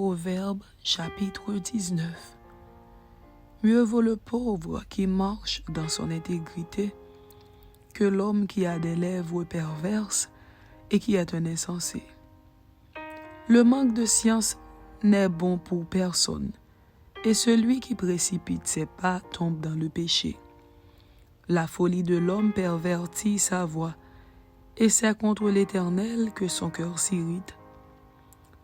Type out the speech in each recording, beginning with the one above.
Proverbe chapitre 19. Mieux vaut le pauvre qui marche dans son intégrité que l'homme qui a des lèvres perverses et qui est un insensé. Le manque de science n'est bon pour personne, et celui qui précipite ses pas tombe dans le péché. La folie de l'homme pervertit sa voix, et c'est contre l'Éternel que son cœur s'irrite.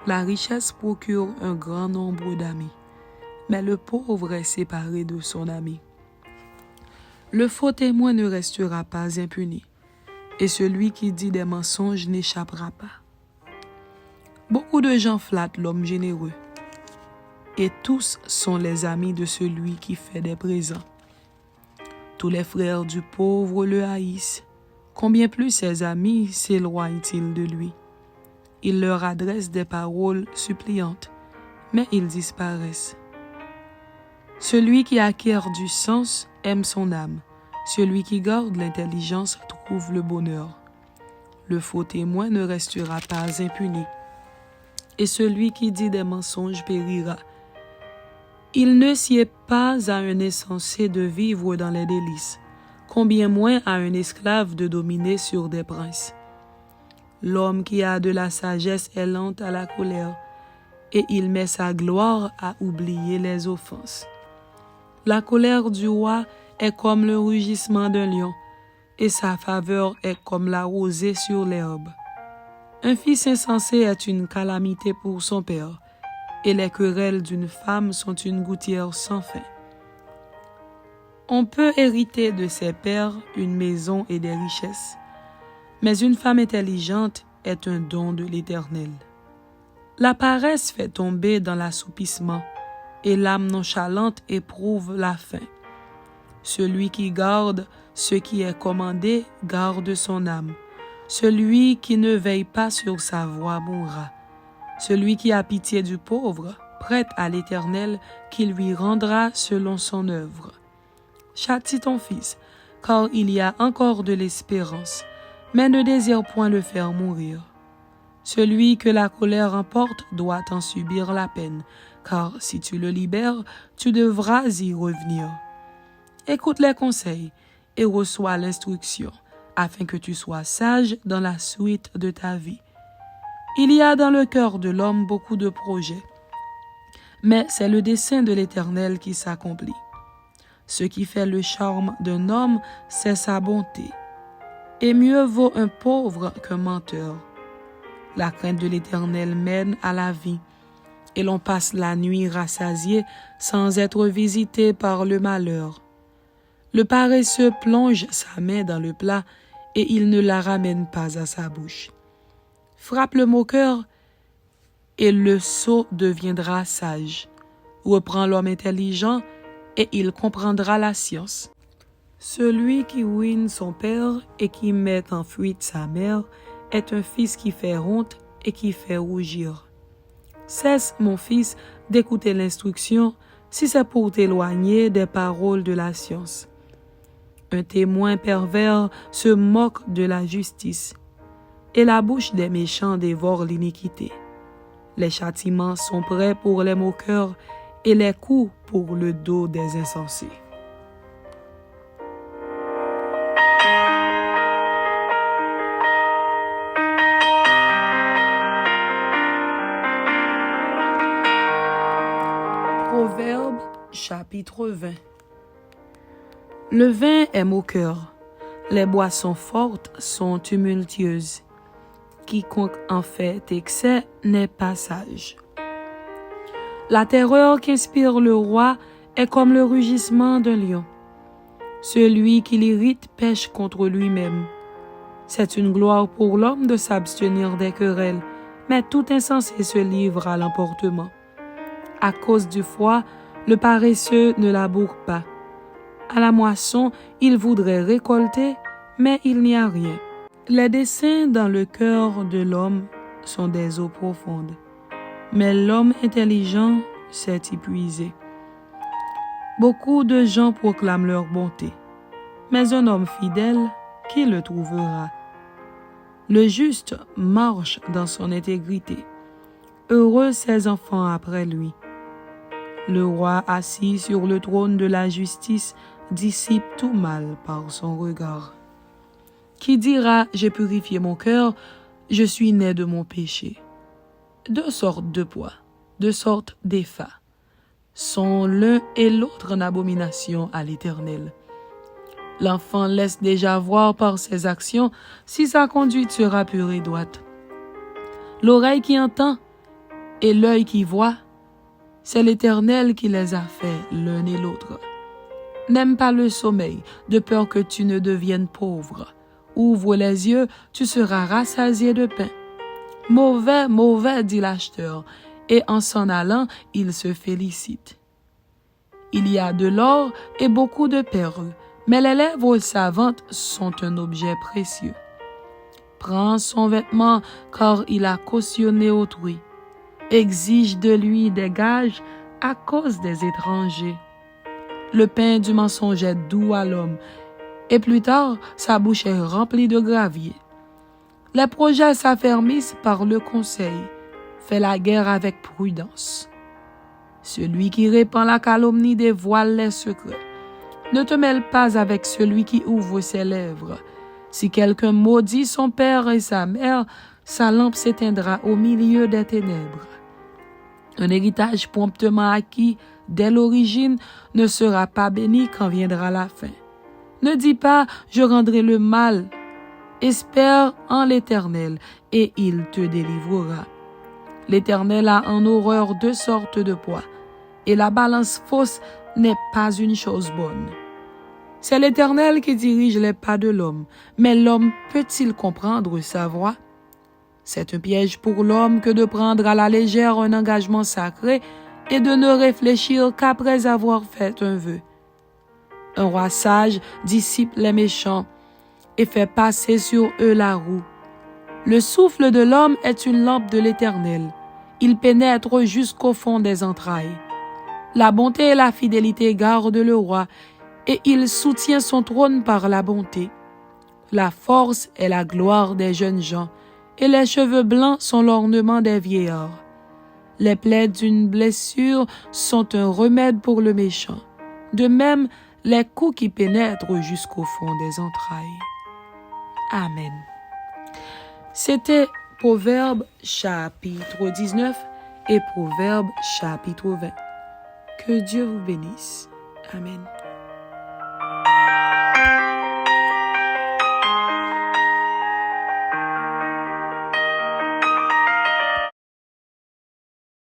La richesse procure un grand nombre d'amis, mais le pauvre est séparé de son ami. Le faux témoin ne restera pas impuni, et celui qui dit des mensonges n'échappera pas. Beaucoup de gens flattent l'homme généreux, et tous sont les amis de celui qui fait des présents. Tous les frères du pauvre le haïssent, combien plus ses amis s'éloignent-ils de lui? Il leur adresse des paroles suppliantes, mais ils disparaissent. Celui qui acquiert du sens aime son âme. Celui qui garde l'intelligence trouve le bonheur. Le faux témoin ne restera pas impuni, et celui qui dit des mensonges périra. Il ne sied pas à un insensé de vivre dans les délices, combien moins à un esclave de dominer sur des princes. L'homme qui a de la sagesse est lent à la colère, et il met sa gloire à oublier les offenses. La colère du roi est comme le rugissement d'un lion, et sa faveur est comme la rosée sur l'herbe. Un fils insensé est une calamité pour son père, et les querelles d'une femme sont une gouttière sans fin. On peut hériter de ses pères une maison et des richesses, mais une femme intelligente est un don de l'Éternel. La paresse fait tomber dans l'assoupissement, et l'âme nonchalante éprouve la faim. Celui qui garde ce qui est commandé garde son âme. Celui qui ne veille pas sur sa voie mourra. Celui qui a pitié du pauvre prête à l'Éternel qui lui rendra selon son œuvre. Châtie ton fils, car il y a encore de l'espérance, mais ne désire point le faire mourir. Celui que la colère emporte doit en subir la peine, car si tu le libères, tu devras y revenir. Écoute les conseils et reçois l'instruction, afin que tu sois sage dans la suite de ta vie. Il y a dans le cœur de l'homme beaucoup de projets, mais c'est le dessein de l'Éternel qui s'accomplit. Ce qui fait le charme d'un homme, c'est sa bonté. Et mieux vaut un pauvre qu'un menteur. La crainte de l'Éternel mène à la vie, et l'on passe la nuit rassasié sans être visité par le malheur. Le paresseux plonge sa main dans le plat, et il ne la ramène pas à sa bouche. Frappe le moqueur, et le sot deviendra sage. Reprend l'homme intelligent, et il comprendra la science. Celui qui ruine son père et qui met en fuite sa mère est un fils qui fait honte et qui fait rougir. Cesse, mon fils, d'écouter l'instruction, si c'est pour t'éloigner des paroles de la science. Un témoin pervers se moque de la justice, et la bouche des méchants dévore l'iniquité. Les châtiments sont prêts pour les moqueurs, et les coups pour le dos des insensés. Proverbe chapitre 20. Le vin est moqueur, les boissons fortes sont tumultueuses. Quiconque en fait excès n'est pas sage. La terreur qu'inspire le roi est comme le rugissement d'un lion. Celui qui l'irrite pêche contre lui-même. C'est une gloire pour l'homme de s'abstenir des querelles, mais tout insensé se livre à l'emportement. À cause du froid, le paresseux ne laboure pas. À la moisson, il voudrait récolter, mais il n'y a rien. Les desseins dans le cœur de l'homme sont des eaux profondes, mais l'homme intelligent s'est épuisé. Beaucoup de gens proclament leur bonté, mais un homme fidèle, qui le trouvera? Le juste marche dans son intégrité, heureux ses enfants après lui. Le roi assis sur le trône de la justice dissipe tout mal par son regard. Qui dira, j'ai purifié mon cœur, je suis né de mon péché. Deux sortes de poids, deux sortes d'effats, sont l'un et l'autre en abomination à l'Éternel. L'enfant laisse déjà voir par ses actions si sa conduite sera pure et droite. L'oreille qui entend et l'œil qui voit, c'est l'Éternel qui les a faits l'un et l'autre. N'aime pas le sommeil, de peur que tu ne deviennes pauvre. Ouvre les yeux, tu seras rassasié de pain. Mauvais, mauvais, dit l'acheteur, et en s'en allant, il se félicite. Il y a de l'or et beaucoup de perles, mais les lèvres savantes sont un objet précieux. Prends son vêtement, car il a cautionné autrui. Exige de lui des gages à cause des étrangers. Le pain du mensonge est doux à l'homme, et plus tard, sa bouche est remplie de gravier. Les projets s'affermissent par le conseil. Fais la guerre avec prudence. Celui qui répand la calomnie dévoile les secrets. Ne te mêle pas avec celui qui ouvre ses lèvres. Si quelqu'un maudit son père et sa mère, sa lampe s'éteindra au milieu des ténèbres. Un héritage promptement acquis dès l'origine ne sera pas béni quand viendra la fin. Ne dis pas « je rendrai le mal ». Espère en l'Éternel et il te délivrera. L'Éternel a en horreur deux sortes de poids, et la balance fausse n'est pas une chose bonne. C'est l'Éternel qui dirige les pas de l'homme, mais l'homme peut-il comprendre sa voie? C'est un piège pour l'homme que de prendre à la légère un engagement sacré et de ne réfléchir qu'après avoir fait un vœu. Un roi sage dissipe les méchants et fait passer sur eux la roue. Le souffle de l'homme est une lampe de l'Éternel. Il pénètre jusqu'au fond des entrailles. La bonté et la fidélité gardent le roi, et il soutient son trône par la bonté. La force est la gloire des jeunes gens, et les cheveux blancs sont l'ornement des vieillards. Les plaies d'une blessure sont un remède pour le méchant. De même, les coups qui pénètrent jusqu'au fond des entrailles. Amen. C'était Proverbes chapitre 19 et Proverbes chapitre 20. Que Dieu vous bénisse. Amen.